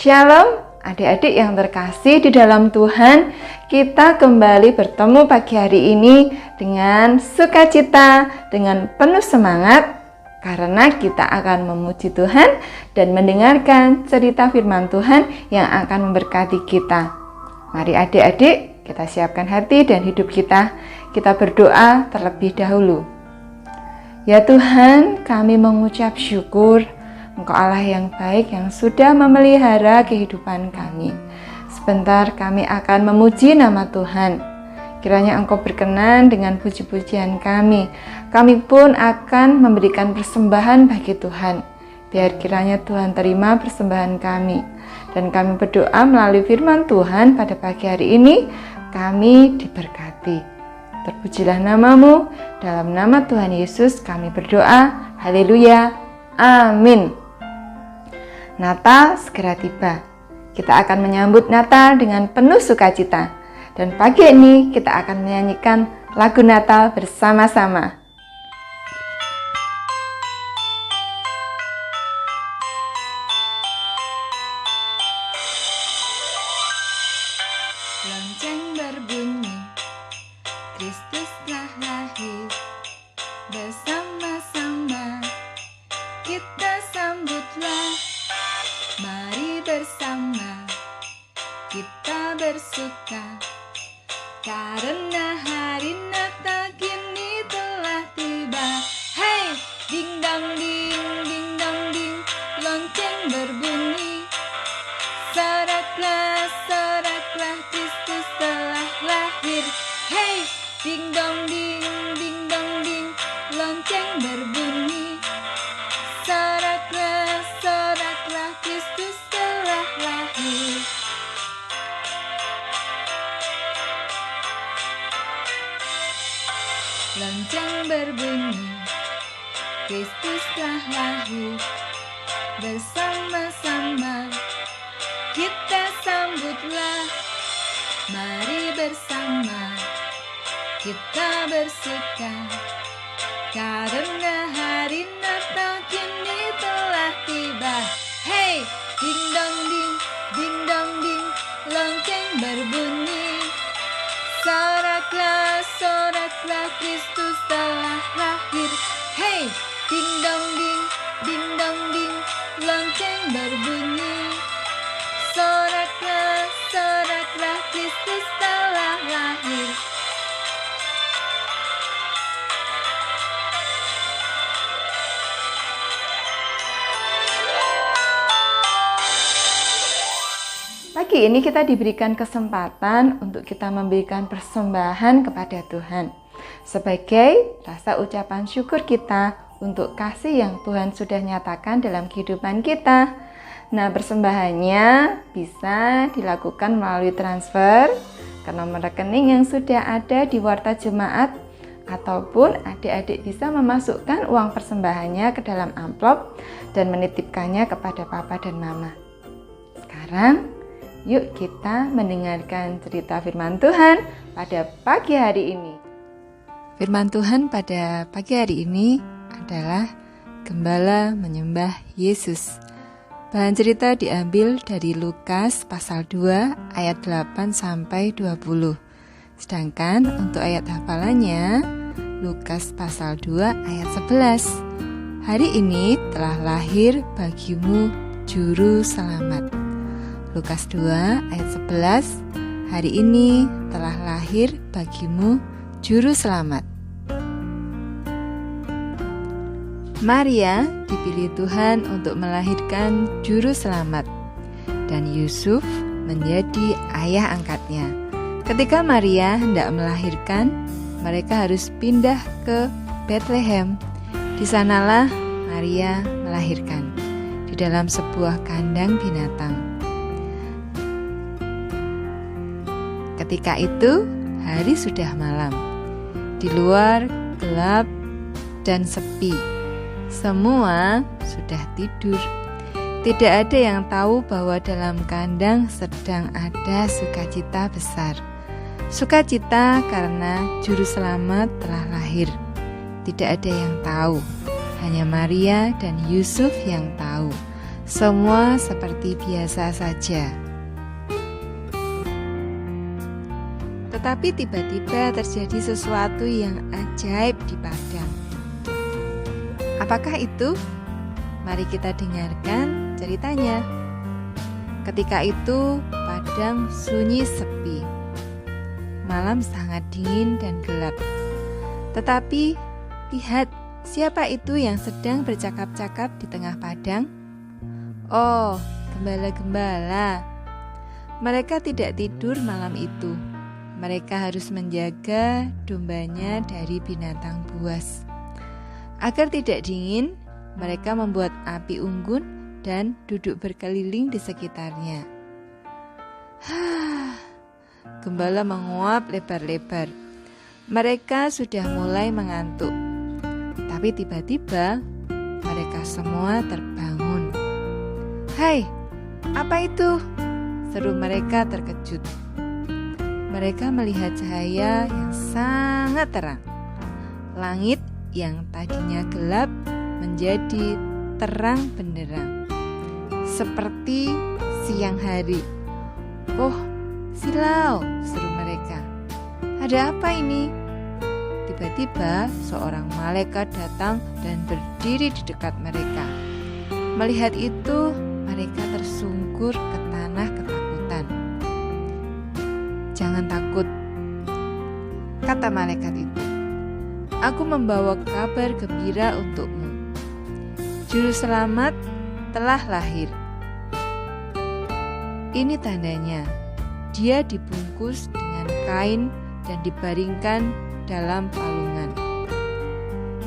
Shalom, adik-adik yang terkasih di dalam Tuhan. Kita kembali bertemu pagi hari ini dengan sukacita, dengan penuh semangat, karena kita akan memuji Tuhan dan mendengarkan cerita firman Tuhan yang akan memberkati kita. Mari adik-adik, kita siapkan hati dan hidup kita. Kita berdoa terlebih dahulu. Ya Tuhan, kami mengucap syukur Engkau Allah yang baik yang sudah memelihara kehidupan kami. Sebentar kami akan memuji nama Tuhan. Kiranya Engkau berkenan dengan puji-pujian kami. Kami pun akan memberikan persembahan bagi Tuhan. Biar kiranya Tuhan terima persembahan kami. Dan kami berdoa melalui firman Tuhan pada pagi hari ini, kami diberkati. Terpujilah namamu, dalam nama Tuhan Yesus kami berdoa. Haleluya, amin. Natal segera tiba. Kita akan menyambut Natal dengan penuh sukacita. Dan pagi ini kita akan menyanyikan lagu Natal bersama-sama. Lonceng berbunyi, Kristus telah lahir. Bersama-sama kita sambutlah. Mari bersama kita bersuka, karena hari Natal kini telah tiba. Hey, ding dong ding, lonceng berbunyi. Soraklah, soraklah, Kristus telah lahir. Hey, ding dong ding, lonceng berbunyi. Soraklah, soraklah, Kristus telah lahir. Lonceng berbunyi, Kristus telah lahir. Bersama-sama kita sambutlah. Mari bersama kita bersuka, karena hari Natal kini telah tiba. Hey, ding dong ding, lonceng berbunyi. Soraklah, soraklah, Kristus telah lahir. Hey, ding dong ding, lonceng berbunyi. Soraklah, soraklah, Kristus telah lahir. Pagi ini kita diberikan kesempatan untuk kita memberikan persembahan kepada Tuhan sebagai rasa ucapan syukur kita untuk kasih yang Tuhan sudah nyatakan dalam kehidupan kita. Nah, persembahannya bisa dilakukan melalui transfer ke nomor rekening yang sudah ada di Warta Jemaat, ataupun adik-adik bisa memasukkan uang persembahannya ke dalam amplop dan menitipkannya kepada Papa dan Mama. Sekarang yuk kita mendengarkan cerita firman Tuhan pada pagi hari ini. Firman Tuhan pada pagi hari ini adalah Gembala menyembah Yesus. Bahan cerita diambil dari Lukas pasal 2 ayat 8 sampai 20. Sedangkan untuk ayat hafalannya Lukas pasal 2 ayat 11. Hari ini telah lahir bagimu juru selamat. Lukas 2 ayat 11. Hari ini telah lahir bagimu juru selamat. Maria dipilih Tuhan untuk melahirkan juru selamat, dan Yusuf menjadi ayah angkatnya. Ketika Maria hendak melahirkan, mereka harus pindah ke Bethlehem. Di sanalah Maria melahirkan, di dalam sebuah kandang binatang. Ketika itu, hari sudah malam. Di luar gelap dan sepi. Semua sudah tidur. Tidak ada yang tahu bahwa dalam kandang sedang ada sukacita besar. Sukacita karena juru selamat telah lahir. Tidak ada yang tahu, hanya Maria dan Yusuf yang tahu. Semua seperti biasa saja. Tetapi tiba-tiba terjadi sesuatu yang ajaib di padang. Apakah itu? Mari kita dengarkan ceritanya. Ketika itu, padang sunyi sepi. Malam sangat dingin dan gelap. Tetapi, lihat, siapa itu yang sedang bercakap-cakap di tengah padang? Oh, gembala-gembala. Mereka tidak tidur malam itu. Mereka harus menjaga dombanya dari binatang buas. Agar tidak dingin, mereka membuat api unggun dan duduk berkeliling di sekitarnya. Gembala menguap lebar-lebar. Mereka sudah mulai mengantuk. Tapi tiba-tiba mereka semua terbangun. "Hai, apa itu?" seru mereka terkejut. Mereka melihat cahaya yang sangat terang. Langit yang tadinya gelap menjadi terang benderang, seperti siang hari. "Oh, silau!" seru mereka. "Ada apa ini?" Tiba-tiba seorang malaikat datang dan berdiri di dekat mereka. Melihat itu, mereka tersungkur ke tanah ketakutan. "Jangan takut," kata malaikat itu. "Aku membawa kabar gembira untukmu. Juru selamat telah lahir. Ini tandanya, dia dibungkus dengan kain dan dibaringkan dalam palungan."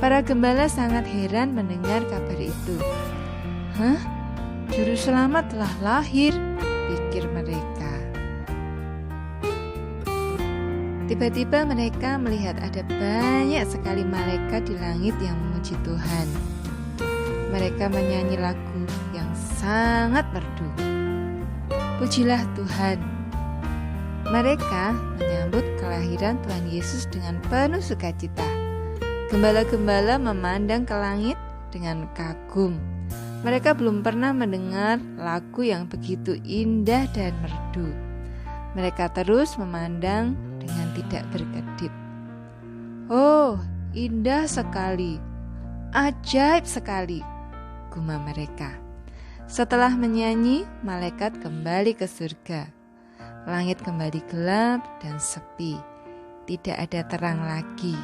Para gembala sangat heran mendengar kabar itu. "Hah? Juru selamat telah lahir," pikir mereka. Tiba-tiba mereka melihat ada banyak sekali malaikat di langit yang memuji Tuhan. Mereka menyanyi lagu yang sangat merdu. "Pujilah Tuhan." Mereka menyambut kelahiran Tuhan Yesus dengan penuh sukacita. Gembala-gembala memandang ke langit dengan kagum. Mereka belum pernah mendengar lagu yang begitu indah dan merdu. Mereka terus memandang dengan tidak berkedip. "Oh, indah sekali, ajaib sekali," gumam mereka. Setelah menyanyi, malaikat kembali ke surga. Langit kembali gelap dan sepi. Tidak ada terang lagi,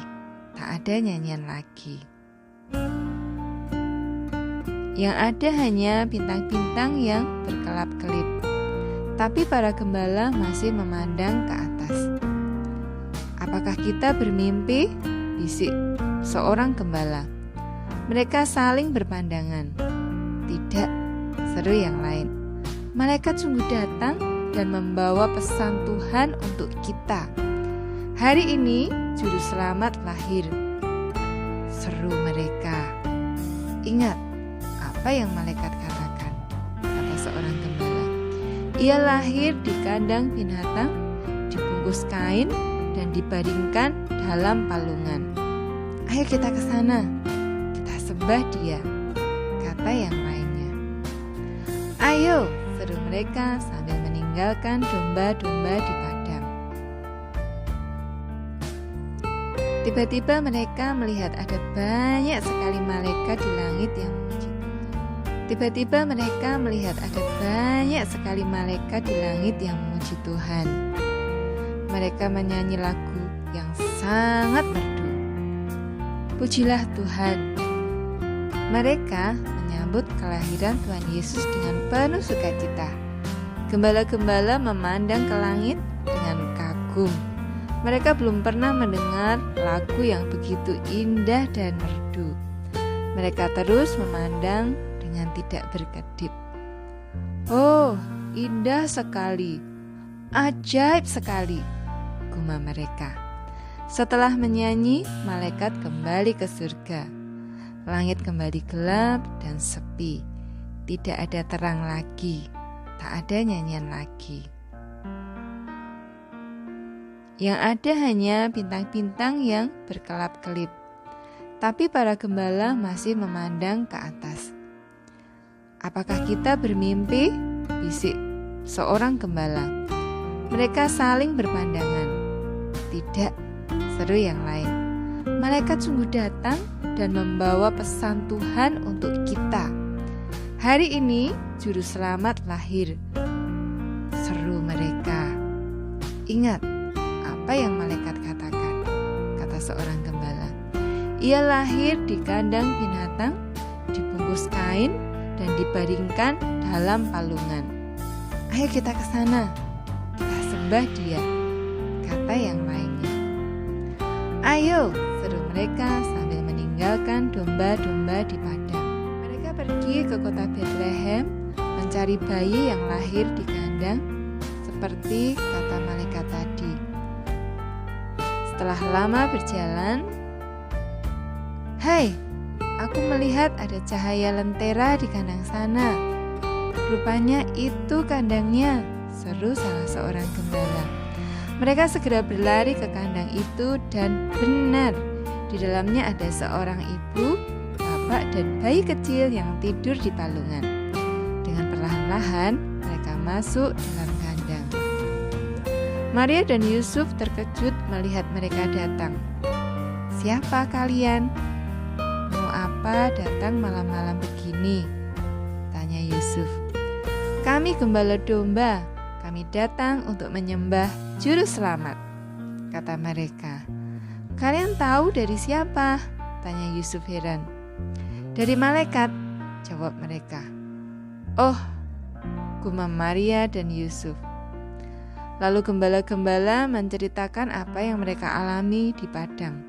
tak ada nyanyian lagi. Yang ada hanya bintang-bintang yang berkelap-kelip. Tapi para gembala masih memandang ke atas. "Apakah kita bermimpi?" bisik seorang gembala. Mereka saling berpandangan. "Tidak," seru yang lain. "Malaikat sungguh datang dan membawa pesan Tuhan untuk kita. Hari ini Juru Selamat lahir," seru mereka. "Ingat apa yang malaikat katakan," kata seorang gembala. "Ia lahir di kandang binatang, dibungkus kain dan dibaringkan dalam palungan. Ayo kita ke sana, kita sembah dia," kata yang lainnya. "Ayo," seru mereka sambil meninggalkan domba-domba di padang. Tiba-tiba mereka melihat ada banyak sekali malaikat di langit yang memuji Tuhan. Tiba-tiba mereka melihat ada banyak sekali malaikat di langit yang memuji Tuhan. Mereka menyanyi lagu yang sangat merdu. "Pujilah Tuhan." Mereka menyambut kelahiran Tuhan Yesus dengan penuh sukacita. Gembala-gembala memandang ke langit dengan kagum. Mereka belum pernah mendengar lagu yang begitu indah dan merdu. Mereka terus memandang dengan tidak berkedip. "Oh, indah sekali, ajaib sekali," gumam mereka. Setelah menyanyi, malaikat kembali ke surga. Langit kembali gelap dan sepi. Tidak ada terang lagi, tak ada nyanyian lagi. Yang ada hanya bintang-bintang yang berkelap-kelip. Tapi para gembala masih memandang ke atas. Apakah kita bermimpi? Bisik seorang gembala. Mereka saling berpandangan. Tidak, seru yang lain. Malaikat sungguh datang dan membawa pesan Tuhan untuk kita. Hari ini juru selamat lahir. Seru mereka. Ingat apa yang malaikat katakan, kata seorang gembala. Ia lahir di kandang binatang, dibungkus kain dan dibaringkan dalam palungan. Ayo kita ke sana, kita sembah dia, kata yang lainnya. Ayo, seru mereka sambil meninggalkan domba-domba di padang. Mereka pergi ke kota Bethlehem mencari bayi yang lahir di kandang, seperti kata malaikat tadi. Setelah lama berjalan, "Hai, aku melihat ada cahaya lentera di kandang sana. Rupanya itu kandangnya," seru salah seorang gembala. Mereka segera berlari ke kandang itu dan benar, di dalamnya ada seorang ibu, bapak dan bayi kecil yang tidur di palungan. Dengan perlahan-lahan mereka masuk dalam kandang. Maria dan Yusuf terkejut melihat mereka datang. "Siapa kalian? Mau apa datang malam-malam begini?" tanya Yusuf. "Kami gembala domba. Kami datang untuk menyembah Juru Selamat," kata mereka. "Kalian tahu dari siapa?" tanya Yusuf heran. "Dari malaikat," jawab mereka. "Oh," gumam Maria dan Yusuf. Lalu gembala-gembala menceritakan apa yang mereka alami di padang.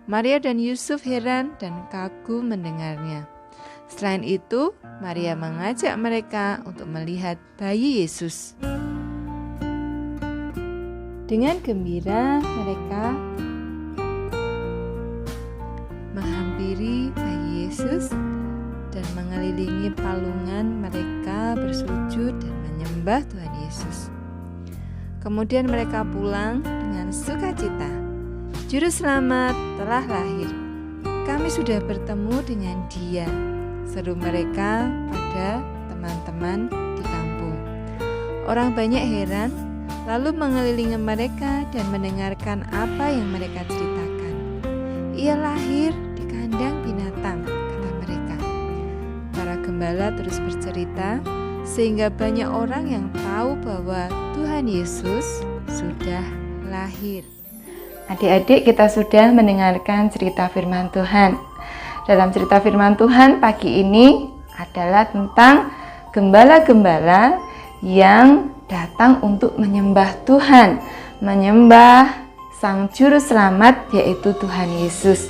Maria dan Yusuf heran dan kagum mendengarnya. Selain itu, Maria mengajak mereka untuk melihat bayi Yesus. Dengan gembira mereka menghampiri bayi Yesus dan mengelilingi palungan. Mereka bersujud dan menyembah Tuhan Yesus. Kemudian mereka pulang dengan sukacita. Juru Selamat telah lahir. Kami sudah bertemu dengan Dia, seru mereka pada teman-teman di kampung. Orang banyak heran, lalu mengelilingi mereka dan mendengarkan apa yang mereka ceritakan. "Ia lahir di kandang binatang," kata mereka. Para gembala terus bercerita, sehingga banyak orang yang tahu bahwa Tuhan Yesus sudah lahir. Adik-adik, kita sudah mendengarkan cerita firman Tuhan. Dalam cerita firman Tuhan pagi ini adalah tentang gembala-gembala yang datang untuk menyembah Tuhan, menyembah Sang Juru Selamat, yaitu Tuhan Yesus.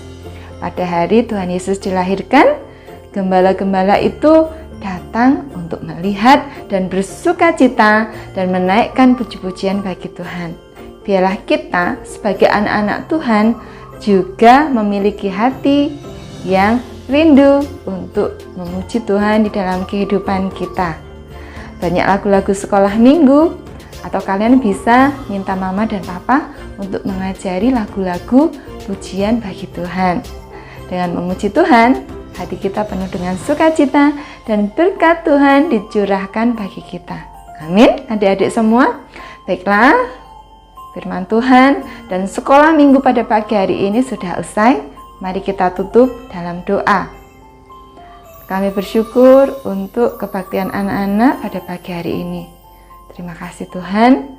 Pada hari Tuhan Yesus dilahirkan, gembala-gembala itu datang untuk melihat dan bersukacita dan menaikkan puji-pujian bagi Tuhan. Biarlah kita sebagai anak-anak Tuhan juga memiliki hati yang rindu untuk memuji Tuhan di dalam kehidupan kita. Banyak lagu-lagu sekolah minggu, atau kalian bisa minta mama dan papa untuk mengajari lagu-lagu pujian bagi Tuhan. Dengan memuji Tuhan, hati kita penuh dengan sukacita dan berkat Tuhan dicurahkan bagi kita. Amin, adik-adik semua. Baiklah, firman Tuhan dan sekolah minggu pada pagi hari ini sudah usai. Mari kita tutup dalam doa. Kami bersyukur untuk kebaktian anak-anak pada pagi hari ini. Terima kasih Tuhan.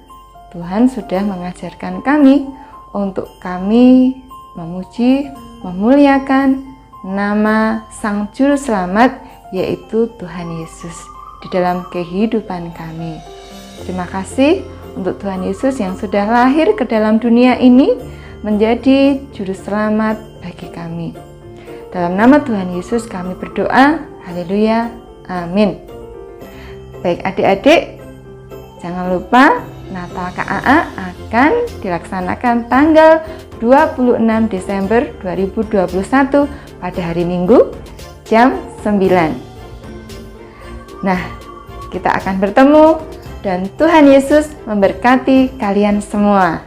Tuhan sudah mengajarkan kami untuk kami memuji, memuliakan nama Sang Juru Selamat, yaitu Tuhan Yesus di dalam kehidupan kami. Terima kasih untuk Tuhan Yesus yang sudah lahir ke dalam dunia ini menjadi Juru Selamat bagi kami. Dalam nama Tuhan Yesus kami berdoa. Haleluya. Amin. Baik adik-adik, jangan lupa Natal KAA akan dilaksanakan tanggal 26 Desember 2021 pada hari Minggu jam 9. Nah, kita akan bertemu dan Tuhan Yesus memberkati kalian semua.